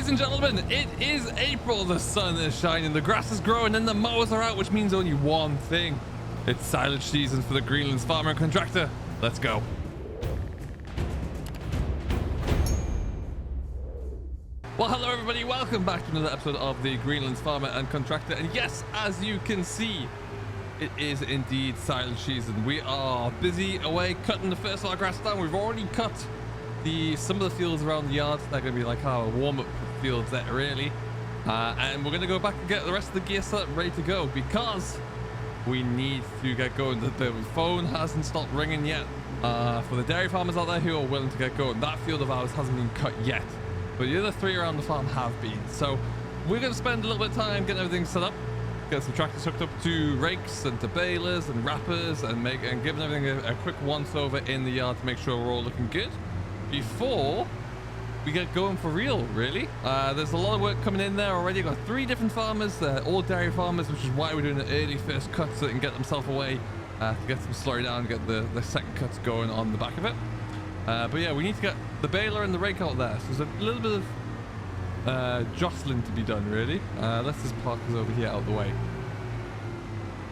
Ladies and gentlemen, it is April, the sun is shining, the grass is growing, and the mowers are out, which means only one thing. It's silage season for the Greenlands Farming Contractor. Let's go. Well, hello everybody, welcome back to another episode of the Greenlands Farmer and Contractor. And yes, as you can see, it is indeed silage season. We are busy away cutting the first of our grass down. We've already cut some of the fields around the yard. They're going to be like our warm-up fields there, really. And we're going to go back and get the rest of the gear set up, ready to go, because we need to get going. The phone hasn't stopped ringing yet for the dairy farmers out there who are willing to get going. That field of ours hasn't been cut yet, but the other three around the farm have been. So we're going to spend a little bit of time getting everything set up, get some tractors hooked up to rakes and to balers and wrappers, and giving everything a quick once over in the yard to make sure we're all looking good before we get going for real, really. There's a lot of work coming in there already. Got 3 different farmers, all dairy farmers, which is why we're doing an early first cut so they can get themselves away to get some slurry down and get the second cuts going on the back of it. But yeah, we need to get the baler and the rake out there. So there's a little bit of jostling to be done, really. Let's just park this over here out of the way,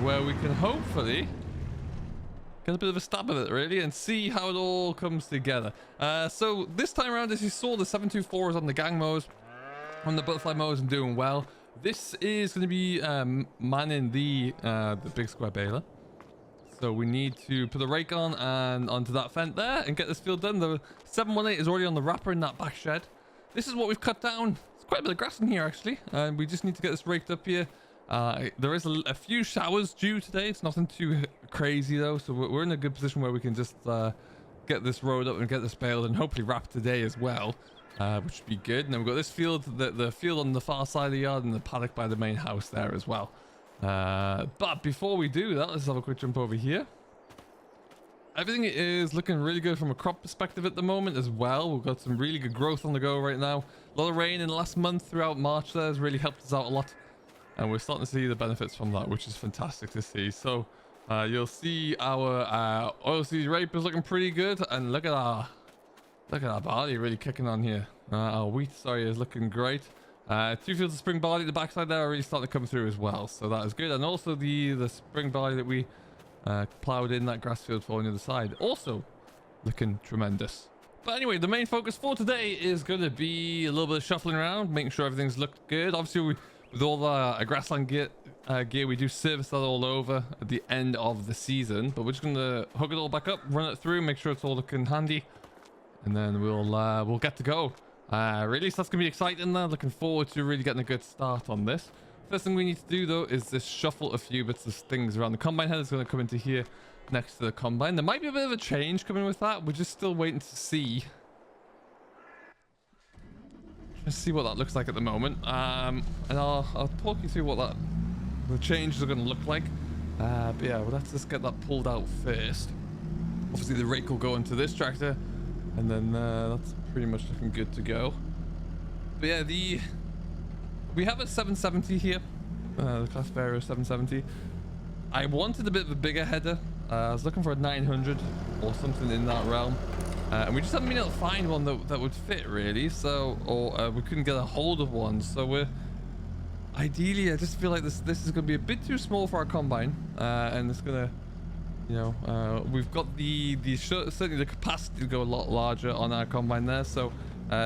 where we can hopefully get a bit of a stab at it, really, and see how it all comes together. So this time around, as you saw, the 724 is on the gang mowers, on the butterfly mowers, and doing well. This is going to be manning the big square baler. So we need to put the rake on and onto that fence there and get this field done. The 718 is already on the wrapper in that back shed. This is what we've cut down. It's quite a bit of grass in here, actually. And we just need to get this raked up here. There is a few showers due today. It's nothing too crazy, though. So we're in a good position where we can just get this road up and get this baled and hopefully wrap today as well, which would be good. And then we've got this field, the field on the far side of the yard, and the paddock by the main house there as well. But before we do that, let's have a quick jump over here. Everything is looking really good from a crop perspective at the moment as well. We've got some really good growth on the go right now. A lot of rain in the last month throughout March there has really helped us out a lot, and we're starting to see the benefits from that, which is fantastic to see. So you'll see our oilseed rape is looking pretty good, and look at our barley really kicking on here. Our wheat, sorry, is looking great. 2 fields of spring barley at the backside there are really starting to come through as well, so that is good. And also the spring barley that we plowed in that grass field for on the other side, also looking tremendous. But anyway, the main focus for today is going to be a little bit of shuffling around, making sure everything's looked good. Obviously, with all the grassland gear, we do service that all over at the end of the season, but we're just going to hook it all back up, run it through, make sure it's all looking handy, and then we'll get to go. Really, so that's gonna be exciting there. Looking forward to really getting a good start on this. First thing we need to do, though, is just shuffle a few bits of things around. The combine head is going to come into here next to the combine. There might be a bit of a change coming with that. We're just still waiting to see. Let's see what that looks like at the moment. And I'll talk you through what the changes are going to look like. But yeah, well, let's just get that pulled out first. Obviously, the rake will go into this tractor, and then that's pretty much looking good to go. But yeah, we have a 770 here, the class Vario 770. I wanted a bit of a bigger header. I was looking for a 900 or something in that realm, and we just haven't been able to find one that would fit, really. So, or we couldn't get a hold of one. So we're ideally, I just feel like this is going to be a bit too small for our combine, and it's gonna, you know, we've got certainly the capacity to go a lot larger on our combine there. So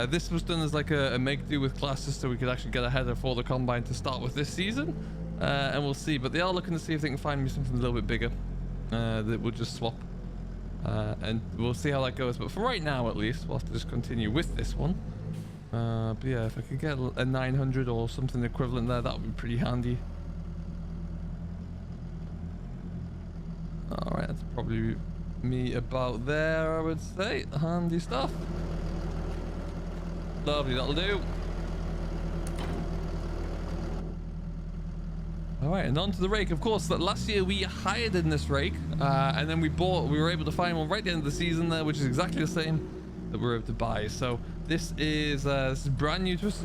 this was done as like a make do with classes, so we could actually get a header for the combine to start with this season, and we'll see. But they are looking to see if they can find me something a little bit bigger that would just swap, and we'll see how that goes. But for right now, at least, we'll have to just continue with this one. But yeah, if I could get a 900 or something equivalent there, that would be pretty handy. Alright, that's probably me about there, I would say. Handy stuff. Lovely, that'll do. Alright, and on to the rake. Of course, last year we hired in this rake, and then we were able to find one right at the end of the season there, which is exactly the same that we were able to buy. So this is brand new to us.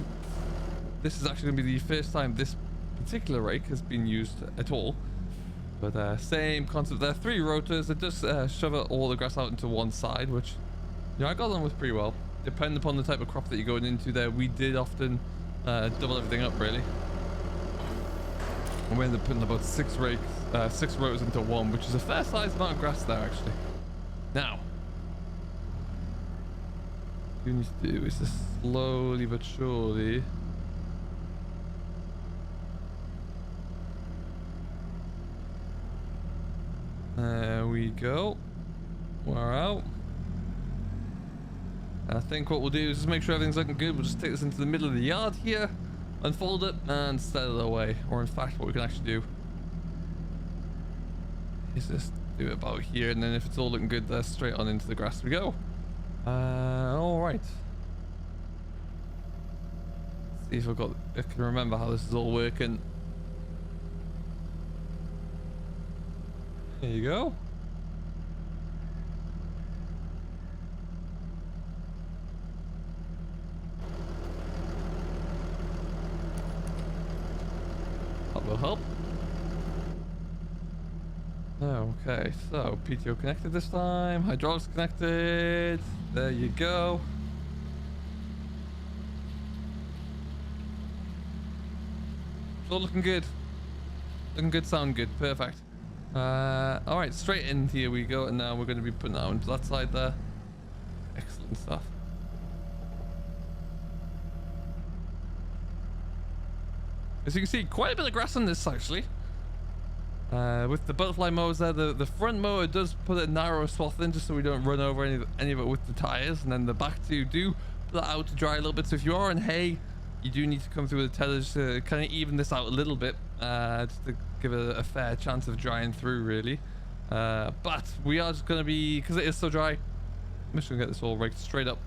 This is actually going to be the first time this particular rake has been used at all. But same concept there. 3 rotors that just shove all the grass out into one side, which, you know, I got on with pretty well. depending upon the type of crop that you're going into there, we did often double everything up really. And we ended up putting about 6 rows into one, which is a fair sized amount of grass there actually. Now, what you need to do is just slowly but surely there we go. We're out. I think what we'll do is just make sure everything's looking good. We'll just take this into the middle of the yard here, unfold it, and set it away. Or in fact, what we can actually do is just do it about here, and then if it's all looking good there, straight on into the grass we go. All right. See if I can remember how this is all working. There you go. That will help. Okay, so PTO connected this time, hydraulics connected. There you go. It's all looking good. Looking good, sound good, perfect. All right, straight in here we go, and now we're going to be putting that onto that side there. Excellent stuff. As you can see, quite a bit of grass on this actually. With the butterfly mowers there, the front mower does put a narrow swath in just so we don't run over any of it with the tires, and then the back two do put that out to dry a little bit. So if you are on hay, you do need to come through with the tillage to kind of even this out a little bit, just to give it a fair chance of drying through really. But we are just going to be, because it is so dry, I'm just going to get this all raked straight up,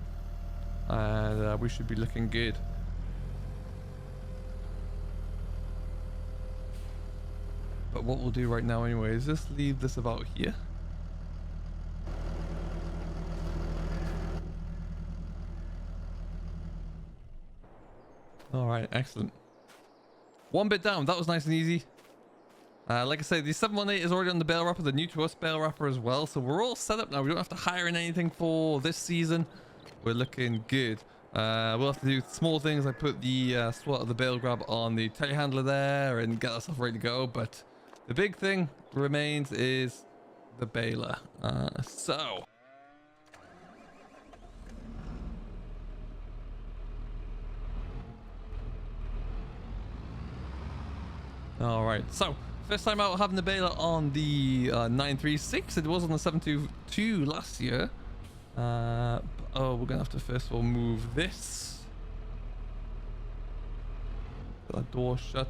and we should be looking good. But what we'll do right now anyway is just leave this about here. All right, excellent. One bit down, that was nice and easy. Like I say, the 718 is already on the bale wrapper, the new to us bale wrapper as well. So we're all set up now. We don't have to hire in anything for this season. We're looking good. We'll have to do small things like put the slot of the bale grab on the telehandler there and get that stuff ready to go. But the big thing remains is the baler. All right, so first time out having the baler on the 936. It was on the 722 last year. Oh, we're gonna have to first of all move this. Get that door shut.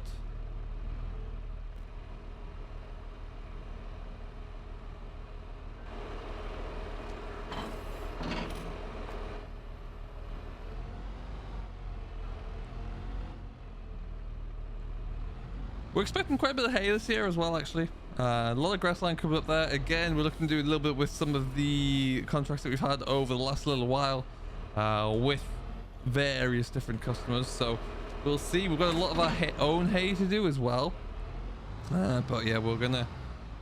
We're expecting quite a bit of hay this year as well, actually. A lot of grassland coming up there. Again, we're looking to do a little bit with some of the contracts that we've had over the last little while with various different customers. So we'll see. We've got a lot of our own hay to do as well. But yeah, we're gonna,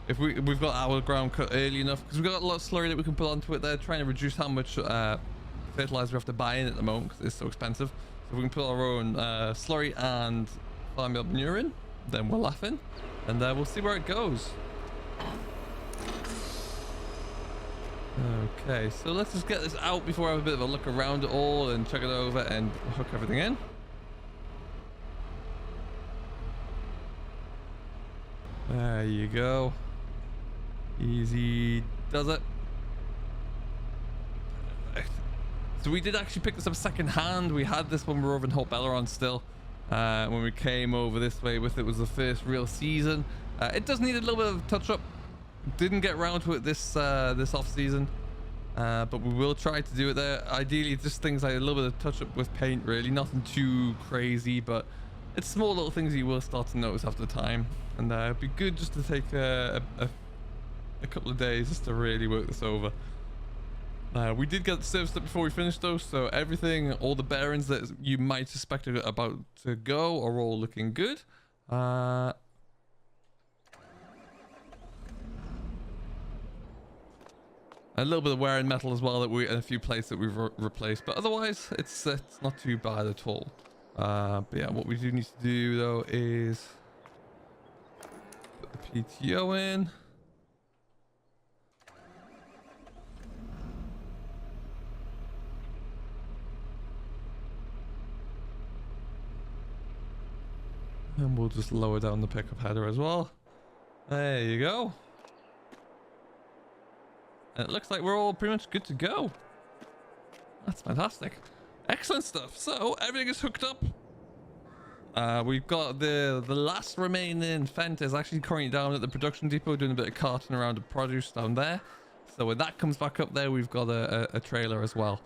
if we've got our ground cut early enough, because we've got a lot of slurry that we can put onto it there, trying to reduce how much fertilizer we have to buy in at the moment because it's so expensive. So if we can put our own slurry and farmyard manure in, then we're laughing, and we'll see where it goes. Okay, so let's just get this out before I have a bit of a look around it all and check it over and hook everything in. There you go. Easy does it. Perfect. So we did actually pick this up second hand. We had this when we were over in Hope Belleron still. When we came over this way with it, was the first real season. It does need a little bit of touch up. Didn't get around to it this off season, but we will try to do it there. Ideally, just things like a little bit of touch up with paint, really, nothing too crazy, but it's small little things you will start to notice after time, and it'd be good just to take a couple of days just to really work this over. We did get the service up before we finished though, so everything, all the bearings that you might suspect are about to go are all looking good. A little bit of wear and metal as well, that we and a few plates that we've replaced, but otherwise it's not too bad at all. But yeah, what we do need to do though is put the PTO in. And we'll just lower down the pickup header as well. There you go. And it looks like we're all pretty much good to go. That's fantastic. Excellent stuff. So everything is hooked up. We've got the last remaining Fendt is actually currently down at the production depot doing a bit of carting around the produce down there. So when that comes back up there, we've got a trailer as well.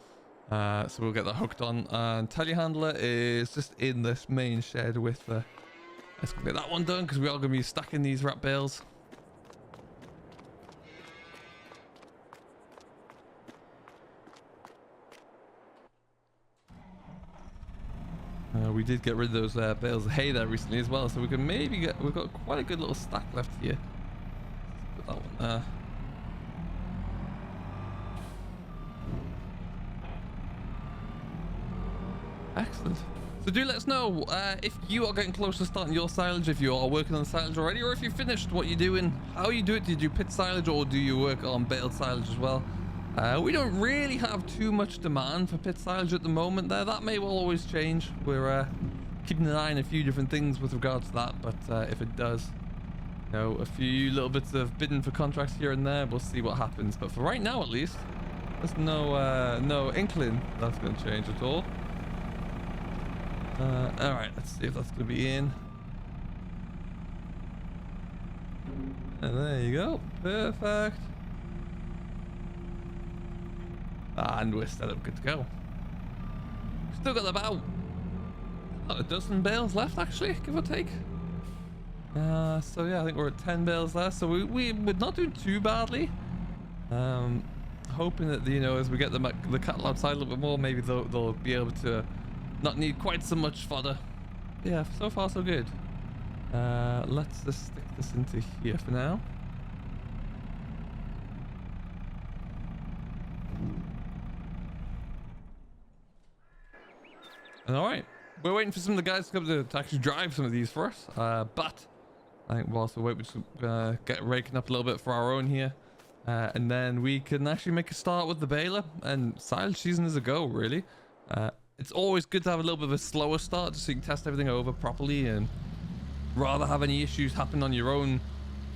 So we'll get that hooked on. And telehandler is just in this main shed with the... Let's get that one done because we are going to be stacking these wrap bales. We did get rid of those bales of hay there recently as well, so we can maybe get... We've got quite a good little stack left here. Let's put that one there. Excellent. So do let us know if you are getting close to starting your silage, if you are working on silage already, or if you finished what you're doing, how you do it. Do you do pit silage or do you work on baled silage as well? We don't really have too much demand for pit silage at the moment there. That may well always change. We're keeping an eye on a few different things with regards to that, but if it does, you know, a few little bits of bidding for contracts here and there, we'll see what happens. But for right now at least, there's no inkling that's going to change at all. All right, let's see if that's going to be in. And there you go. Perfect. And we're set up good to go. Still got about a dozen bales left, actually, give or take. So yeah, I think we're at 10 bales there. So we're not doing too badly. Hoping that, you know, as we get the cattle outside a little bit more, maybe they'll be able to not need quite so much fodder. Yeah, so far so good. Let's just stick this into here for now. And all right, we're waiting for some of the guys to come to actually drive some of these for us. But I think we'll also wait, we're just get raking up a little bit for our own here. And then we can actually make a start with the baler, and silage season is a go, really. It's always good to have a little bit of a slower start just so you can test everything over properly and rather have any issues happen on your own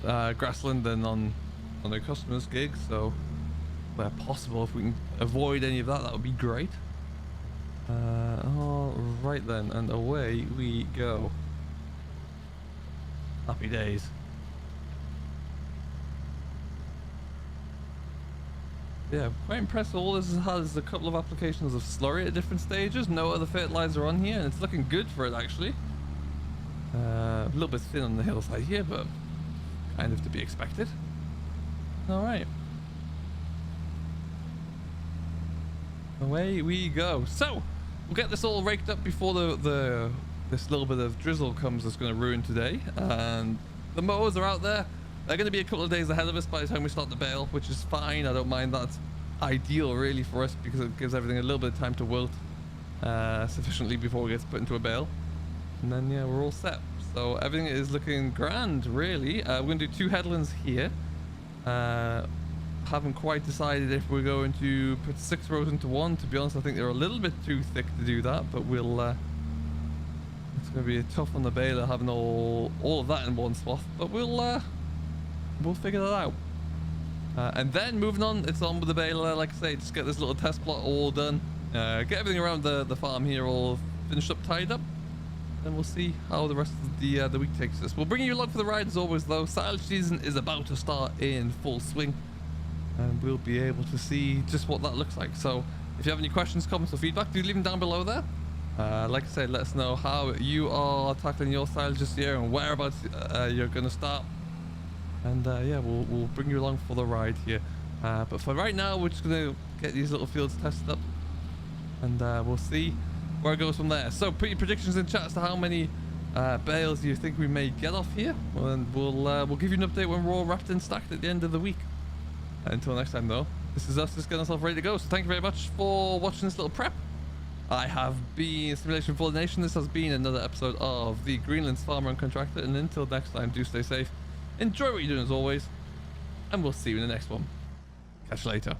grassland than on a customer's gig. So where possible, if we can avoid any of that, that would be great. All right then, and away we go. Happy days. Yeah, I'm quite impressed. All this has a couple of applications of slurry at different stages. No other fertilizer on here, and it's looking good for it actually. A little bit thin on the hillside here, but kind of to be expected. All right, away we go. So we'll get this all raked up before this little bit of drizzle comes that's going to ruin today. And the mowers are out there. They're going to be a couple of days ahead of us by the time we start the bale, which is fine. I don't mind. That's ideal really for us because it gives everything a little bit of time to wilt sufficiently before it gets put into a bale. And then yeah, we're all set. So everything is looking grand really. We're going to do 2 headlands here. Haven't quite decided if we're going to put 6 rows into one. To be honest, I think they're a little bit too thick to do that, but we'll it's going to be tough on the baler having all of that in one swath, but we'll figure that out. And then moving on, it's on with the baler. Like I say, just get this little test plot all done, get everything around the farm here all finished up, tied up. Then we'll see how the rest of the week takes us. We'll bring you along for the ride as always though. Silage season is about to start in full swing, and we'll be able to see just what that looks like. So if you have any questions, comments or feedback, do leave them down below there. Like I said, let us know how you are tackling your silage this year and whereabouts you're going to start. And yeah, we'll bring you along for the ride here. But for right now, we're just going to get these little fields tested up, and we'll see where it goes from there. So put your predictions in chat as to how many bales you think we may get off here, and we'll give you an update when we're all wrapped and stacked at the end of the week. Until next time though, this is us just getting ourselves ready to go. So thank you very much for watching this little prep. I have been Simulation for the Nation. This has been another episode of the Greenlands Farmer and Contractor. And until next time, do stay safe. Enjoy what you're doing as always. And we'll see you in the next one. Catch you later.